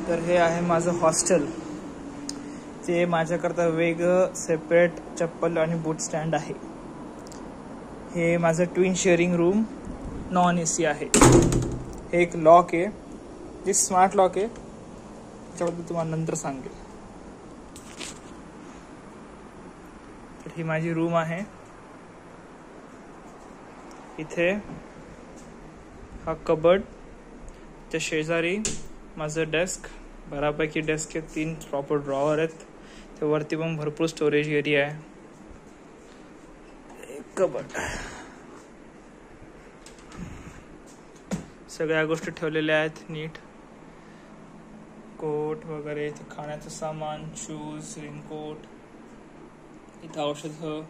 तर हे आहे माझं हॉस्टेल. ते माझ्याकरता वेगळं सेपरेट चप्पल आणि बूट स्टँड आहे. हे माझं twin sharing room non AC आहे. हे एक लॉक आहे, जे स्मार्ट लॉक आहे, त्याच्याबद्दल तुम्हाला नंतर सांगेल. तर ही माझी रूम आहे. इथे हा कबर्ड, त्या शेजारी माझं डेस्क, बऱ्यापैकी डेस्क आहे. 3 प्रॉपर ड्रॉवर आहेत. त्या वरती पण भरपूर स्टोरेज एरिया आहे. कबर्ड, सगळ्या गोष्टी ठेवलेल्या आहेत नीट. कोट वगैरे, इथे खाण्याचं सामान, शूज, रेनकोट, इथं औषधं,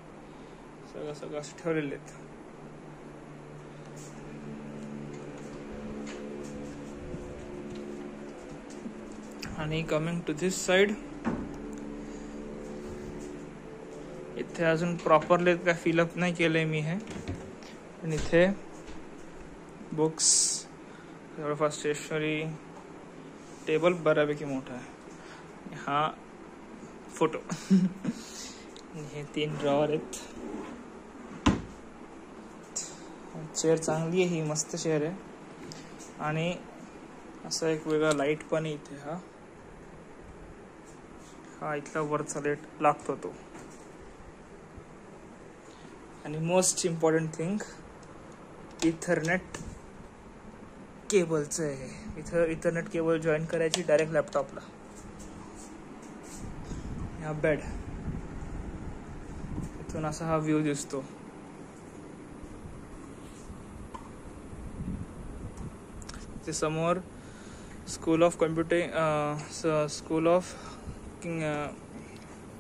सगळं असं ठेवलेले आहेत. आणि कमिंग टू धिस साइड, इथे अजून प्रॉपरली काय फिलअप नाही केलंय मी हे, पण इथे बुक्स, जवळपास स्टेशनरी, टेबल बऱ्यापैकी मोठा आहे. हा फोटो हे 3 ड्रॉवर आहेत. चेअर चांगली आहे, ही मस्त चेअर आहे. आणि असा एक वेगळा लाईट पण आहे इथे. हा इथला वरचा लाईट लागतो तो. आणि मोस्ट इम्पॉर्टंट थिंग, इथरनेट केबलचं आहे. इथं इथरनेट केबल जॉईन करायची डायरेक्ट लॅपटॉपला. हा बेड, इथून असा हा व्ह्यू दिसतो. ते समोर school of computing, school of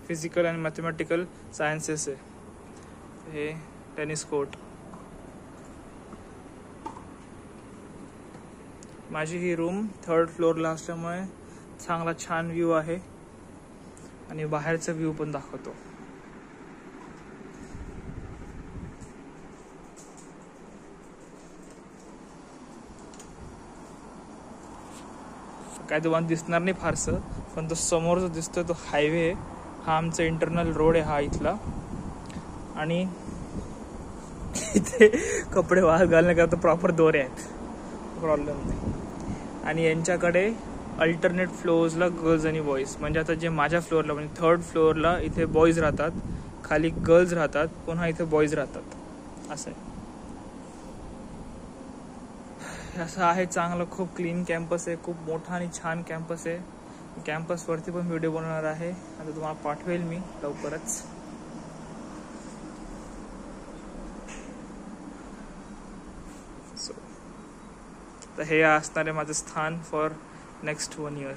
physical and mathematical sciences आहे. हे टेनिस कोर्ट. माझी ही रूम 3rd फ्लोअरला असल्यामुळे चांगला छान व्ह्यू आहे. आणि बाहेरचा व्ह्यू पण दाखवतो. काय तुम्हाला दिसणार नाही फारसं, पण तो समोर जो दिसतोय तो हायवे आहे. हा आमचा इंटरनल रोड आहे हा इथला. आणि इथे कपडे वाळत घालण्याकरता प्रॉपर दोरे आहेत, प्रॉब्लेम नाही. आणि यांच्याकडे अल्टरनेट फ्लोअर्सला गर्ल्स आणि बॉईज, म्हणजे आता जे माझ्या फ्लोअरला, म्हणजे 3rd फ्लोअरला इथे बॉईज राहतात, खाली गर्ल्स राहतात, पुन्हा इथे बॉईज राहतात, असं आहे. असं आहे चांगलं, खूप क्लीन कॅम्पस आहे, खूप मोठा आणि छान कॅम्पस आहे. कॅम्पसवरती पण व्हिडिओ बनवणार आहे, आता तुम्हाला पाठवेल मी लवकरच. तर हे असणार आहे माझं स्थान फॉर नेक्स्ट 1 year.